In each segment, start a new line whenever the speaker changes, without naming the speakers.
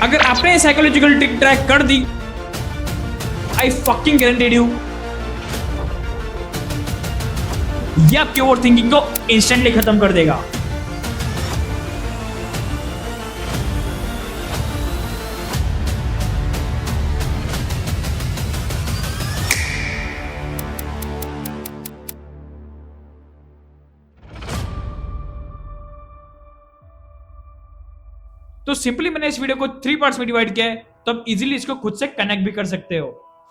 अगर आपने ये साइकोलॉजिकल ट्रिक ट्राई कर दी, आई फकिंग गारंटेड यू, ये आपकी ओवर थिंकिंग को इंस्टेंटली खत्म कर देगा। तो सिंपली मैंने इस वीडियो को 3 पार्ट्स में डिवाइड किया है, तो आप इजीली इसको खुद से कनेक्ट भी कर सकते हो।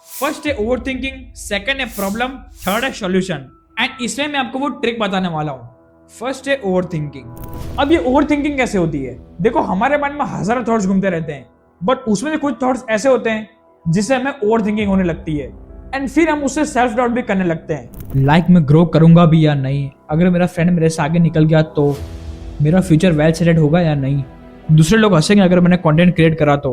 फर्स्ट है ओवर थिंकिंग, सेकेंड है प्रॉब्लम, थर्ड है सॉल्यूशन। एंड इसमें मैं आपको वो ट्रिक बताने वाला हूँ। फर्स्ट है ओवर थिंकिंग। अब ये ओवर थिंकिंग कैसे होती है? देखो, हमारे माइंड में हजारों थॉट्स घूमते रहते हैं, बट उसमें से कुछ थॉट्स ऐसे होते हैं जिससे हमें ओवर थिंकिंग होने लगती है, एंड फिर हम उससे सेल्फ डाउट भी करने लगते हैं। लाइक मैं ग्रो करूंगा भी या नहीं, अगर मेरा फ्रेंड मेरे से आगे निकल गया तो मेरा फ्यूचर वेल सेटेड होगा या नहीं, दूसरे लोग हंसेंगे अगर मैंने कंटेंट क्रिएट करा तो।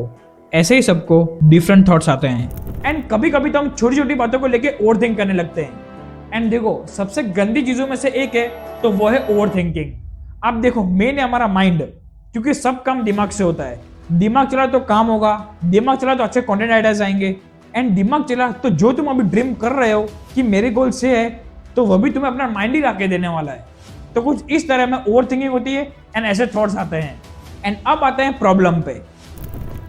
ऐसे ही सबको डिफरेंट थॉट्स आते हैं, एंड कभी कभी तो हम छोटी छोटी बातों को लेके ओवर थिंक करने लगते हैं। एंड देखो, सबसे गंदी चीजों में से एक है तो वो है ओवर थिंकिंग। आप देखो, मेन है हमारा माइंड, क्योंकि सब काम दिमाग से होता है। दिमाग चला तो काम होगा, दिमाग चला तो अच्छे कंटेंट आइडियाज आएंगे, एंड दिमाग चला तो जो तुम अभी ड्रीम कर रहे हो कि मेरे गोल से है, तो वो भी तुम्हें अपना माइंड ही लाके देने वाला है। तो कुछ इस तरह में ओवर थिंकिंग होती है, एंड ऐसे थॉट्स आते हैं। एंड अब आते हैं प्रॉब्लम पे।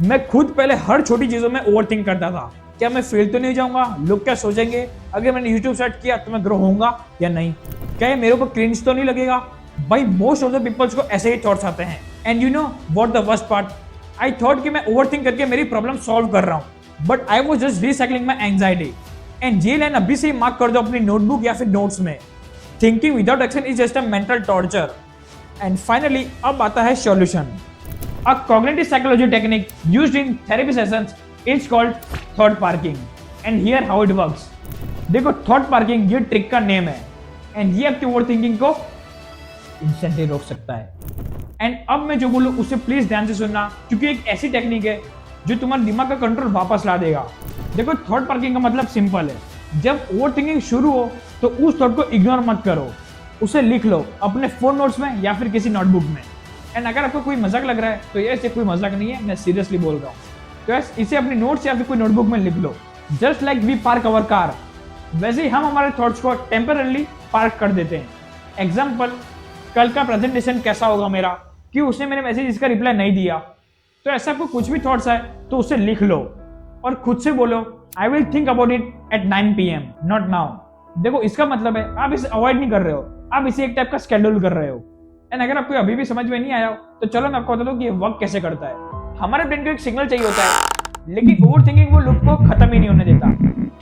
मैं खुद पहले हर छोटी चीजों में ओवर थिंक करता था, क्या मैं फेल तो नहीं जाऊंगा, लोग क्या सोचेंगे, अगर मैंने यूट्यूब स्टार्ट किया तो मैं ग्रो होऊंगा या नहीं, क्या ये मेरे को क्रिंज तो नहीं लगेगा। भाई, मोस्ट ऑफ द पीपल्स को ऐसे ही थॉट्स आते हैं। And you know what the worst part, I thought कि मैं ओवर थिंक करके मेरी प्रॉब्लम सॉल्व कर रहा हूँ, but I was just recycling my anxiety. And ये लाइन अभी से ही मार्क कर दो अपनी नोटबुक या फिर नोट्स में। Thinking without action is just a mental torture. And finally अब आता है solution. A cognitive psychology technique used in therapy sessions is called thought parking, and here how it works. देखो, thought parking ये trick का name है, and ये आपकी over thinking को इंस्टेंटली रोक सकता है। एंड अब मैं जो बोलूँ उसे प्लीज ध्यान से सुनना, क्योंकि एक ऐसी टेक्निक है जो तुम्हारे दिमाग का कंट्रोल वापस ला देगा। देखो, थॉट पार्किंग का मतलब सिंपल है, जब ओवर थिंकिंग शुरू हो तो उस थॉट को इग्नोर मत करो, उसे लिख लो अपने फोन नोट्स में या फिर किसी नोटबुक में। एंड अगर आपको कोई मजाक लग रहा है तो ये कोई मजाक नहीं है, मैं सीरियसली बोल रहा हूँ। तो यस, इसे अपनी नोट्स या फिर कोई नोटबुक में लिख लो। Just like we park our car, वैसे ही हम हमारे थॉट्स को टेम्पररी पार्क कर देते हैं। एग्जाम्पल, कल का प्रेजेंटेशन कैसा होगा मेरा, कि उसने मेरे मैसेज इसका रिप्लाई नहीं दिया। तो ऐसा आपको कुछ भी थॉट्स आए तो उसे लिख लो और खुद से बोलो, I will think about it at 9 PM, not now. देखो, इसका मतलब है आप इसे अवॉइड नहीं कर रहे हो, आप इसे एक टाइप का शेड्यूल कर रहे हो। एंड अगर आपको अभी भी समझ में नहीं आया हो तो चलो मैं आपको बता दूं कि ये वर्क कैसे करता है। हमारे ब्रेन को एक सिग्नल चाहिए होता है, लेकिन ओवर थिंकिंग वो लूप को खत्म ही नहीं होने देता।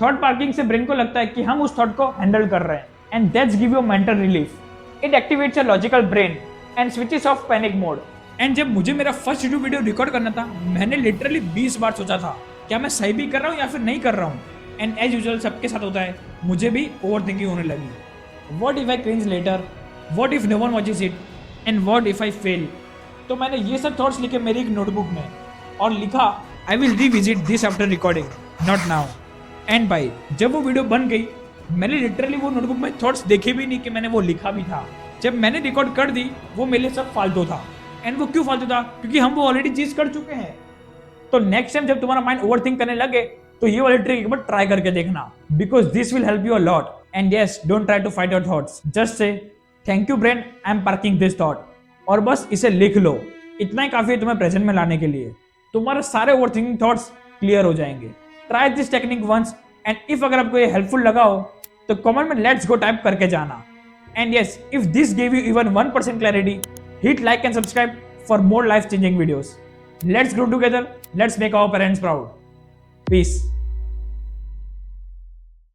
थॉट पार्किंग से ब्रेन को लगता है कि हम उस थॉट को हैंडल कर रहे हैं, and that's give you mental relief. It activates your logical brain and switches of panic mode. And जब मुझे मेरा फर्स्ट यूट्यूब वीडियो रिकॉर्ड करना था, मैंने लिटरली 20 बार सोचा था क्या मैं सही भी कर रहा हूँ या फिर नहीं कर रहा हूँ। एंड एज यूजुअल सबके साथ होता है, मुझे भी ओवर थिंकिंग होने लगी। What if I cringe later, what if no one watches it, and what if I fail. तो मैंने ये सब थॉट्स लिखे मेरी एक नोटबुक में और लिखा, I will revisit this after recording, not now. And भाई, जब वो वीडियो बन गई, मैंने लिटरली वो नोटबुक में थॉट्स देखे भी नहीं कि मैंने वो लिखा भी था। जब मैंने रिकॉर्ड कर दी, वो मेरे लिए सब फालतू था। एंड वो क्यों फालतू था? क्योंकि हम वो ऑलरेडी चीज कर चुके हैं। तो नेक्स्ट टाइम जब तुम्हारा माइंड ओवर थिंक करने लगे तो ये वाली ट्रिक एक बार ट्राई करके देखना, because this will help you a lot. And yes, don't try to fight your thoughts, just say thank you brain, I am parking this thought, और बस इसे लिख लो। इतना ही काफी है तुम्हें प्रेजेंट में लाने के लिए। तुम्हारे सारे ओवर थिंकिंग थॉट्स क्लियर हो जाएंगे। Try this technique once, and if अगर आपको ये हेल्पफुल लगा हो तो कमेंट में लेट्स गो टाइप करके जाना। And yes, if this give you even 1% clarity, hit like and subscribe for more life changing videos. Let's grow together, let's make our parents proud. Piece.